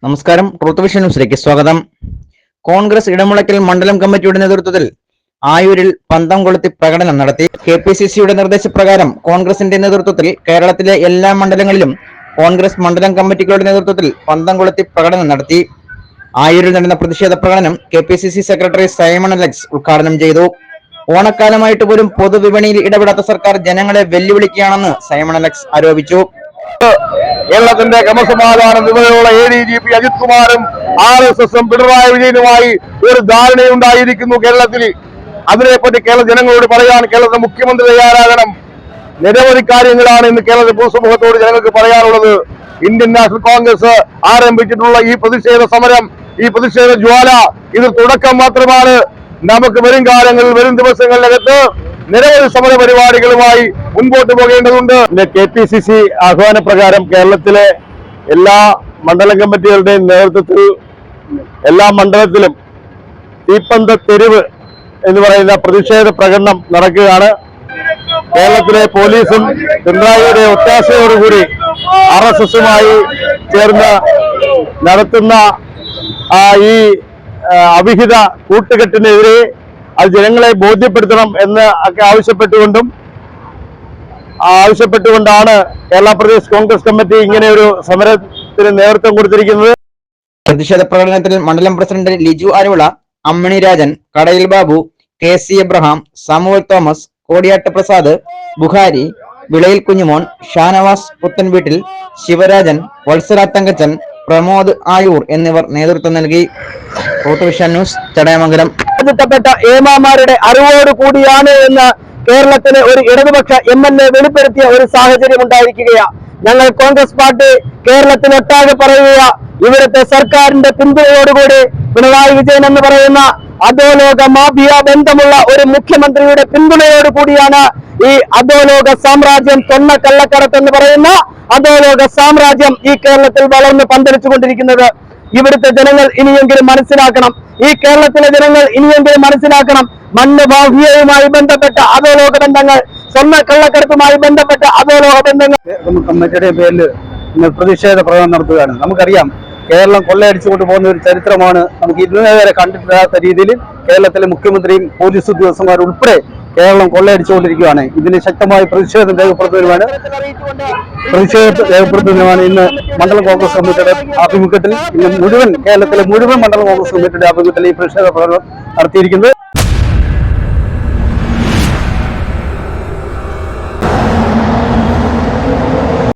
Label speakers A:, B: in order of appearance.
A: നമസ്കാരം. Truth vision ന്യൂസിലേക്ക് സ്വാഗതം. കോൺഗ്രസ് ഇടമുളയ്ക്കൽ മണ്ഡലം കമ്മിറ്റിയുടെ നേതൃത്വത്തിൽ ആയൂരിൽ പന്തം കൊളുത്തി പ്രകടനം നടത്തി. KPCCയുടെ നിർദ്ദേശപ്രകാരം കോൺഗ്രസിന്റെ നേതൃത്വത്തിൽ കേരളത്തിലെ എല്ലാ മണ്ഡലങ്ങളിലും കോൺഗ്രസ് മണ്ഡലം കമ്മിറ്റികളുടെ നേതൃത്വത്തിൽ പന്തം കൊളുത്തി പ്രകടനം നടത്തി. ആയൂരിൽ നടന്ന പ്രതിഷേധ പ്രകടനം KPCC സെക്രട്ടറി സൈമൺ അലക്സ് ഉദ്ഘാടനം ചെയ്തു. ഓണക്കാലമായിട്ട് പോലും പൊതുവിപണിയിൽ ഇടപെടാത്ത സർക്കാർ ജനങ്ങളെ വെല്ലുവിളിക്കുകയാണെന്ന് സൈമൺ അലക്സ് ആരോപിച്ചു.
B: കേരളത്തിന്റെ ക്രമസമാധാന ചുമതലയുള്ള ADGP അജിത് കുമാറും RSSും പിണറായി വിജയനുമായി ഒരു ധാരണയുണ്ടായിരിക്കുന്നു കേരളത്തിൽ. അതിനെപ്പറ്റി കേരള ജനങ്ങളോട് പറയാൻ കേരളത്തിലെ മുഖ്യമന്ത്രി തയ്യാറാകണം. നിരവധി കാര്യങ്ങളാണ് ഇന്ന് കേരള പൊതുസമൂഹത്തോട് ജനങ്ങൾക്ക് പറയാനുള്ളത്. ഇന്ത്യൻ നാഷണൽ കോൺഗ്രസ് ആരംഭിച്ചിട്ടുള്ള ഈ പ്രതിഷേധ സമരം, ഈ പ്രതിഷേധ ജ്വാല, ഇത് തുടക്കം മാത്രമാണ്. നമുക്ക് വരും കാലങ്ങളിൽ, വരും ദിവസങ്ങളിലകത്ത് നിരവധി സമര പരിപാടികളുമായി മുൻപോട്ട് പോകേണ്ടതുണ്ട്. KPCC ആഹ്വാന പ്രകാരം കേരളത്തിലെ എല്ലാ മണ്ഡലം കമ്മിറ്റികളുടെയും നേതൃത്വത്തിൽ എല്ലാ മണ്ഡലത്തിലും തീപ്പന്ത തെരുവ് എന്ന് പറയുന്ന പ്രതിഷേധ പ്രകടനം നടക്കുകയാണ്. കേരളത്തിലെ പോലീസും പിണറായിയുടെ ഒത്താശയോടുകൂടി RSSുമായി ചേർന്ന് നടത്തുന്ന ഈ അവിഹിത കൂട്ടുകെട്ടിനെതിരെ അത് ജനങ്ങളെ ബോധ്യപ്പെടുത്തണം എന്ന് ഒക്കെ ആവശ്യപ്പെട്ടുകൊണ്ടാണ് കേരള പ്രദേശ് കോൺഗ്രസ് കമ്മിറ്റി ഇങ്ങനെ ഒരു സമരത്തിന് നേതൃത്വം കൊടുത്തിരിക്കുന്നത്.
A: പ്രതിഷേധ പ്രകടനത്തിൽ മണ്ഡലം പ്രസിഡന്റ് ലിജു ആലുവള, അമ്മിണി രാജൻ, കടയിൽ ബാബു, KC എബ്രഹാം, സാമുവൽ തോമസ്, കോടിയാട്ട് പ്രസാദ്, ബുഹാരി, വിളയിൽ കുഞ്ഞുമോൻ, ഷാനവാസ് പുത്തൻവീട്ടിൽ, ശിവരാജൻ, വത്സല തങ്കച്ചൻ, പ്രമോദ് ആയൂർ എന്നിവർ നേതൃത്വം നൽകി. Truth vision news, Chadayamangalam.
C: പ്പെട്ട ഏമാമാരുടെ അറിവോട് കൂടിയാണ് എന്ന് കേരളത്തിലെ ഒരു ഇടതുപക്ഷ MLA വെളിപ്പെടുത്തിയ ഒരു സാഹചര്യം ഉണ്ടായിരിക്കുകയാണ്. ഞങ്ങൾ കോൺഗ്രസ് പാർട്ടി കേരളത്തിലൊട്ടാകെ പറയുക, ഇവിടുത്തെ സർക്കാരിന്റെ പിന്തുണയോടുകൂടി പിണറായി വിജയൻ എന്ന് പറയുന്ന അധോലോക മാഫിയ ബന്ധമുള്ള ഒരു മുഖ്യമന്ത്രിയുടെ പിന്തുണയോട് കൂടിയാണ് ഈ അധോലോക സാമ്രാജ്യം, സ്വർണ്ണ കള്ളക്കടത്ത് എന്ന് പറയുന്ന അധോലോക സാമ്രാജ്യം ഈ കേരളത്തിൽ വളർന്ന് പന്തലിച്ചുകൊണ്ടിരിക്കുന്നത്. ഇവിടുത്തെ ജനങ്ങൾ ഇനിയെങ്കിലും മനസ്സിലാക്കണം, ഈ കേരളത്തിലെ ജനങ്ങൾ ഇനിയെങ്കിലും മനസ്സിലാക്കണം, മണ്ണ് മാഫിയയുമായി ബന്ധപ്പെട്ട അധോലോക ബന്ധങ്ങൾ, സ്വർണ്ണ കള്ളക്കടത്തുമായി ബന്ധപ്പെട്ട അധോലോക ബന്ധങ്ങൾ.
B: കമ്മിറ്റിയുടെ പേരിൽ പ്രതിഷേധ പ്രകടനം നടത്തുകയാണ്. നമുക്കറിയാം, കേരളം കൊള്ളയടിച്ചുകൊണ്ട് പോകുന്ന ഒരു ചരിത്രമാണ് നമുക്ക് ഇതുവരെ കണ്ടിട്ടില്ലാത്ത രീതിയിൽ കേരളത്തിലെ മുഖ്യമന്ത്രിയും പോലീസ് ഉദ്യോഗസ്ഥന്മാരും ഉൾപ്പെടെ കേരളം കൊള്ളയടിച്ചുകൊണ്ടിരിക്കുകയാണ്. ഇതിന് ശക്തമായ പ്രതിഷേധം രേഖപ്പെടുത്തുന്നതിനുമാണ് ഇന്ന് മണ്ഡലം കോൺഗ്രസ് കമ്മിറ്റിയുടെ ആഭിമുഖ്യത്തിൽ, ഇന്ന് കേരളത്തിലെ മുഴുവൻ മണ്ഡലം കോൺഗ്രസ് കമ്മിറ്റിയുടെ ആഭിമുഖ്യത്തിൽ ഈ പ്രതിഷേധ പ്രകടനം നടത്തിയിരിക്കുന്നത്.